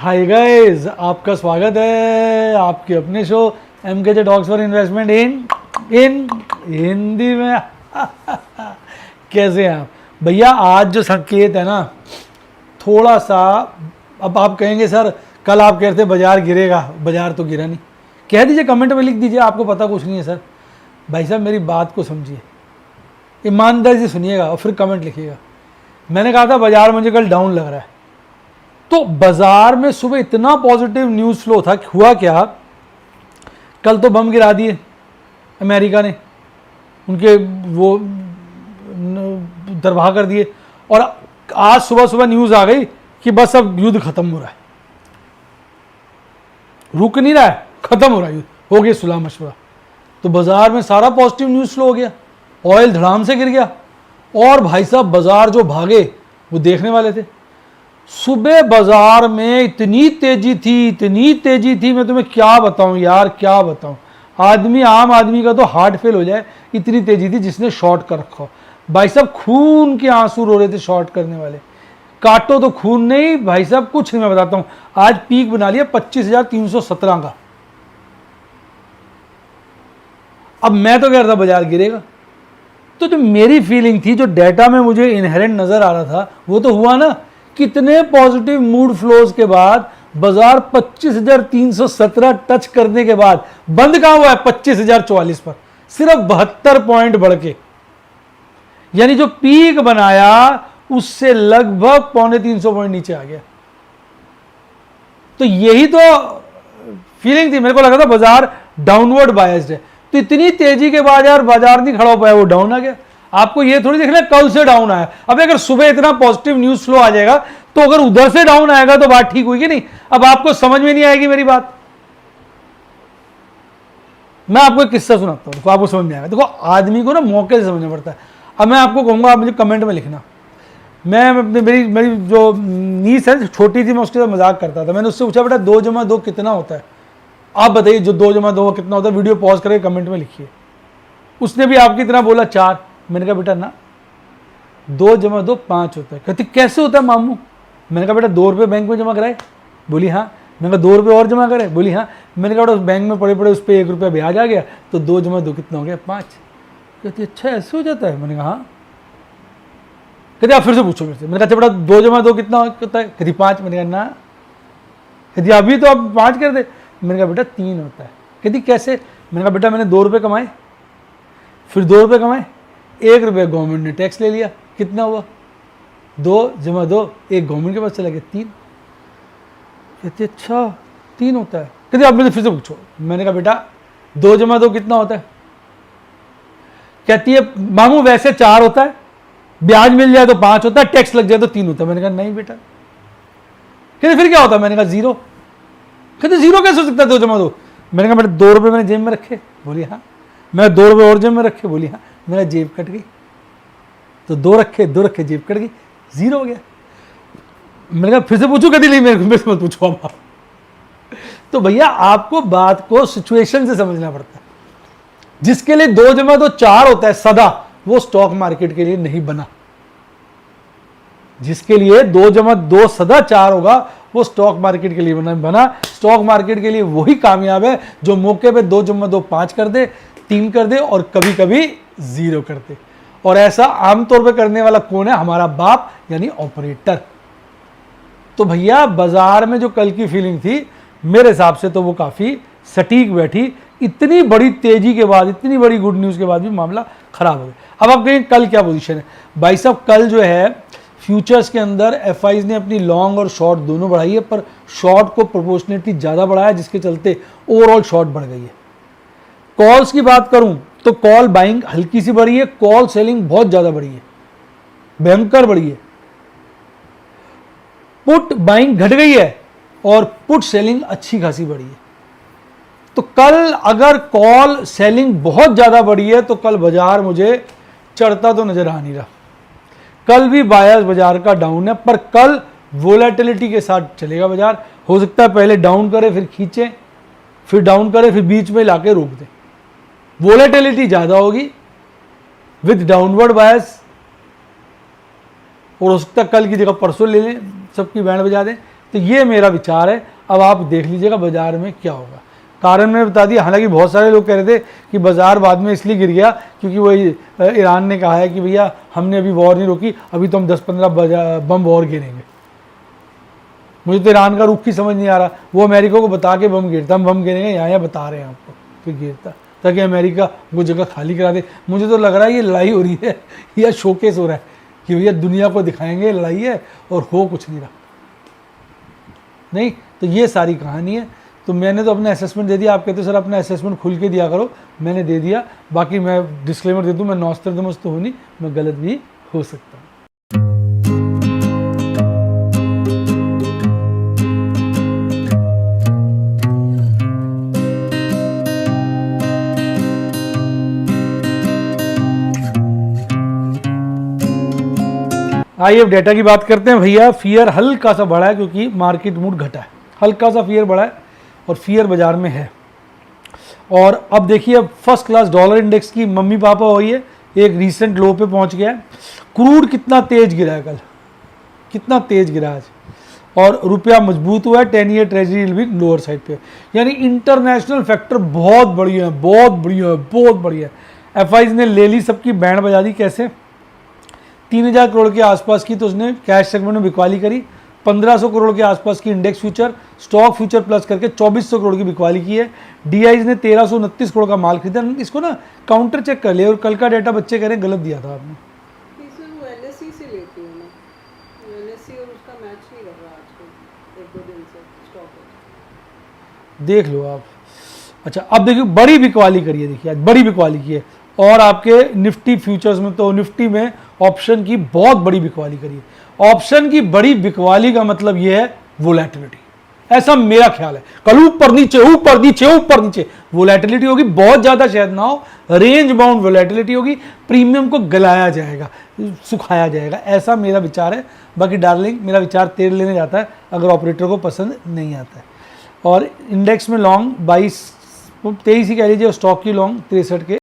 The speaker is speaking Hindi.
हाय गाइस, आपका स्वागत है आपके अपने show MKJ talks for investment इन हिंदी में। कैसे हैं आप भैया? आज जो संकेत है ना, थोड़ा सा, अब आप कहेंगे सर कल आप कह रहे थे बाजार गिरेगा, बाजार तो गिरा नहीं। कह दीजिए, कमेंट में लिख दीजिए आपको पता कुछ नहीं है सर। भाई साहब मेरी बात को समझिए, ईमानदारी से सुनिएगा और फिर कमेंट लिखिएगा। मैंने कहा था बाजार मुझे कल डाउन लग रहा है, तो बाजार में सुबह इतना पॉजिटिव न्यूज़ फ्लो था। हुआ क्या, कल तो बम गिरा दिए अमेरिका ने, उनके वो दरबाह कर दिए, और आज सुबह सुबह न्यूज़ आ गई कि बस अब युद्ध खत्म हो रहा है, रुक नहीं रहा है, खत्म हो रहा है युद्ध, हो गया सुलह मशवरा। तो बाजार में सारा पॉजिटिव न्यूज़ फ्लो हो गया, ऑयल धड़ाम से गिर गया, और भाई साहब बाजार जो भागे वो देखने वाले थे। सुबह बाजार में इतनी तेजी थी, मैं तुम्हें क्या बताऊं यार, क्या बताऊं। आम आदमी का तो हार्ट फेल हो जाए, इतनी तेजी थी जिसने शॉर्ट कर रखा हो। भाई साहब खून के आंसू रो रहे थे शॉर्ट करने वाले। काटो तो खून नहीं भाई साहब, कुछ नहीं। मैं बताता हूं, आज पीक बना लिया 25,317 का। अब मैं तो कह रहा था बाजार गिरेगा, तो जो मेरी फीलिंग थी, जो डेटा में मुझे इनहेरेंट नजर आ रहा था, वो तो हुआ ना। कितने पॉजिटिव मूड फ्लोज के बाद बाजार 25,317 टच करने के बाद बंद कहां हुआ है 25,044 पर, सिर्फ 72 पॉइंट बढ़ के। यानी जो पीक बनाया उससे लगभग 250 पॉइंट नीचे आ गया। तो यही तो फीलिंग थी, मेरे को लगा था बाजार डाउनवर्ड बायस्ड है। तो इतनी तेजी के बाद यार बाजार नहीं खड़ा हो पाया, वो डाउन आ गया। आपको ये थोड़ी देखना कल से डाउन आया। अब अगर सुबह इतना पॉजिटिव न्यूज फ्लो आ जाएगा तो अगर उधर से डाउन आएगा तो बात ठीक होगी नहीं। अब आपको समझ में नहीं आएगी मेरी बात। मैं आपको एक किस्सा सुनाता हूं, आपको समझ में आएगा। देखो, आदमी को ना मौके से समझना पड़ता है। अब मैं आपको कहूंगा, आप मुझे कमेंट में लिखना। मैं अपने मेरी जो नीस है, छोटी थी, मैं उसके साथ मजाक करता था। मैंने उससे पूछा, बेटा 2 + 2 कितना होता है? आप बताइए, जो 2 + 2 कितना होता है? वीडियो पॉज करके कमेंट में लिखिए। उसने भी आपकी तरह बोला 4। मैंने कहा बेटा ना, 2 + 2 5 होता है। कहती कैसे होता है मामू? मैंने कहा बेटा 2 रुपये बैंक में जमा कराए? बोली हाँ। मैंने कहा 2 रुपये और जमा करे? बोली हाँ। मैंने कहा बेटा उस बैंक में पड़े पड़े उस पर 1 रुपया ब्याज आ गया, तो 2 + 2 कितना हो गया? 5। कहती अच्छा ऐसे हो जाता है? मैंने कहा हाँ। कहती आप फिर से पूछो मेरे से। मैंने कहा अच्छा बेटा 2 + 2 कितना होता है? कहती 5। मैंने कहा ना। कहती अभी तो आप 5 कर दे। मैंने कहा बेटा 3 होता है। कहती कैसे? मैंने कहा बेटा मैंने 2 रुपये कमाए, फिर 2 रुपये कमाए, 1 रुपये गवर्नमेंट ने टैक्स ले लिया, कितना हुआ? 2 + 2, 1 गवर्नमेंट के पास चला गया, 3। कहती अच्छा 3 होता है। कहती आप मुझे फिर से पूछो। मैंने कहा बेटा 2 + 2 कितना होता है? कहती है मामू वैसे 4 होता है, ब्याज मिल जाए तो 5 होता है, टैक्स लग जाए तो 3 होता है। मैंने कहा नहीं बेटा। कहते फिर क्या होता है? मैंने कहा 0। कहते 0 कैसे हो सकता है 2 + 2? मैंने कहा बेटा 2 रुपये मैंने जेब में रखे? बोली हाँ। मैं 2 रुपये और जेब में रखे? बोली हाँ। मेरा जेब कट गई, तो 2 रखे जेब कट गई, 0 हो गया। मैंने कहा फिर से पूछू? कहती नहीं मेरे से मत पूछो आप। तो भैया आपको बात को सिचुएशन से समझना पड़ता है। जिसके लिए 2 + 2 4 होता है सदा, वो स्टॉक मार्केट के लिए नहीं बना। जिसके लिए 2 + 2 सदा 4 होगा, वो स्टॉक मार्केट के लिए बना। स्टॉक मार्केट के लिए वही कामयाब है जो मौके पे 2 + 2 5 कर दे, 3 कर दे, और कभी कभी 0 कर दे। और ऐसा आमतौर पे करने वाला कौन है? हमारा बाप, यानी ऑपरेटर। तो भैया बाजार में जो कल की फीलिंग थी, मेरे हिसाब से तो वो काफी सटीक बैठी। इतनी बड़ी तेजी के बाद, इतनी बड़ी गुड न्यूज के बाद भी मामला खराब हो गया। अब आप कहेंगे कल क्या पोजीशन है? भाई साहब कल जो है फ्यूचर्स के अंदर एफआईज ने अपनी लॉन्ग और शॉर्ट दोनों बढ़ाई है, पर शॉर्ट को प्रोपोर्शनेटली ज्यादा बढ़ाया, जिसके चलते ओवरऑल शॉर्ट बढ़ गई है। कॉल्स की बात करूं तो कॉल बाइंग हल्की सी बढ़ी है, कॉल सेलिंग बहुत ज्यादा बढ़ी है, भयंकर बढ़ी है। पुट बाइंग घट गई है और पुट सेलिंग अच्छी खासी बढ़ी है। तो कल अगर कॉल सेलिंग बहुत ज्यादा बढ़ी है तो कल बाजार मुझे चढ़ता तो नजर आ नहीं रहा। कल भी बायर्स बाजार का डाउन है, पर कल वोलेटिलिटी के साथ चलेगा बाजार। हो सकता है पहले डाउन करे, फिर खींचे, फिर डाउन करे, फिर बीच में लाके रोक दे। वोलेटिलिटी ज्यादा होगी विद डाउनवर्ड बायस, और हो सकता है कल की जगह परसों ले लें, सबकी बैंड बजा दें। तो ये मेरा विचार है। अब आप देख लीजिएगा बाजार में क्या होगा। कारण मैंने बता दिया, हालांकि बहुत सारे लोग कह रहे थे कि बाजार बाद में इसलिए गिर गया क्योंकि वो ईरान ने कहा है कि भैया हमने अभी वॉर नहीं रोकी, अभी तो हम 10-15 बम और गिरेंगे। मुझे तो ईरान का रुख ही समझ नहीं आ रहा। वो अमेरिका को बता के बम गिरता, हम बम गिरेंगे यहाँ बता रहे हैं आपको, फिर गिरता ताकि अमेरिका वो जगह खाली करा दे। मुझे तो लग रहा है ये लड़ाई हो रही है या शोकेस हो रहा है कि भैया दुनिया को दिखाएंगे लड़ाई है और हो कुछ नहीं रहा। नहीं तो ये सारी कहानी है। तो मैंने तो अपना असेसमेंट दे दिया। आप कहते हो सर अपना असेसमेंट खुल के दिया करो, मैंने दे दिया। बाकी मैं डिस्क्लेमर दे दूँ, मैं नॉस्ट्रेडमस तो हूँ नहीं, मैं गलत भी हो सकता हूँ। आइए अब डेटा की बात करते हैं भैया। फियर हल्का सा बढ़ा है क्योंकि मार्केट मूड घटा है, हल्का सा फियर बढ़ा है और फियर बाजार में है। और अब देखिए अब फर्स्ट क्लास डॉलर इंडेक्स की मम्मी पापा हुई है, एक रीसेंट लो पे पहुंच गया है। क्रूड कितना तेज गिरा है कल, कितना तेज गिरा आज, और रुपया मजबूत हुआ है। 10 ईयर ट्रेजरी भी लोअर साइड पे, यानी इंटरनेशनल फैक्टर बहुत बढ़िया है, बहुत बढ़िया है, बहुत बढ़िया है। एफआईज ने ले ली, सबकी बैंड बजा दी। कैसे? 3000 करोड़ के आसपास की तो उसने कैश सेगमेंट में बिकवाली करी। 1500 करोड़ के आसपास की index future, stock future plus करके 2400 करोड़ की बिकवाली की है। डीआईज ने 1329 करोड़ का माल खरीदा। इसको ना काउंटर चेक कर लिया, और कल का डेटा बच्चे कह रहे हैं गलत दिया था आपने। से लेती हूँ मैं, एनएससी और उसका मैच नहीं कर रहा आजकल, 1-2 दिन से स्टॉक देख लो आप। अच्छा अब देखिए बड़ी बिकवाली करी है, देखिए आज बड़ी बिकवाली की है। और आपके निफ्टी फ्यूचर्स में तो निफ्टी में ऑप्शन की बहुत बड़ी बिकवाली करी है। ऑप्शन की बड़ी बिकवाली का मतलब यह है वोलेटिलिटी, ऐसा मेरा ख्याल है। कल ऊपर नीचे ऊपर नीचे ऊपर नीचे वोलेटिलिटी होगी, बहुत ज्यादा शायद ना हो, रेंज बाउंड वोलेटिलिटी होगी। प्रीमियम को गलाया जाएगा, सुखाया जाएगा, ऐसा मेरा विचार है। बाकी डार्लिंग मेरा विचार तेल लेने जाता है अगर ऑपरेटर को पसंद नहीं आता है। और इंडेक्स में लॉन्ग 23 ही कह लीजिए, स्टॉक की लॉन्ग 63 के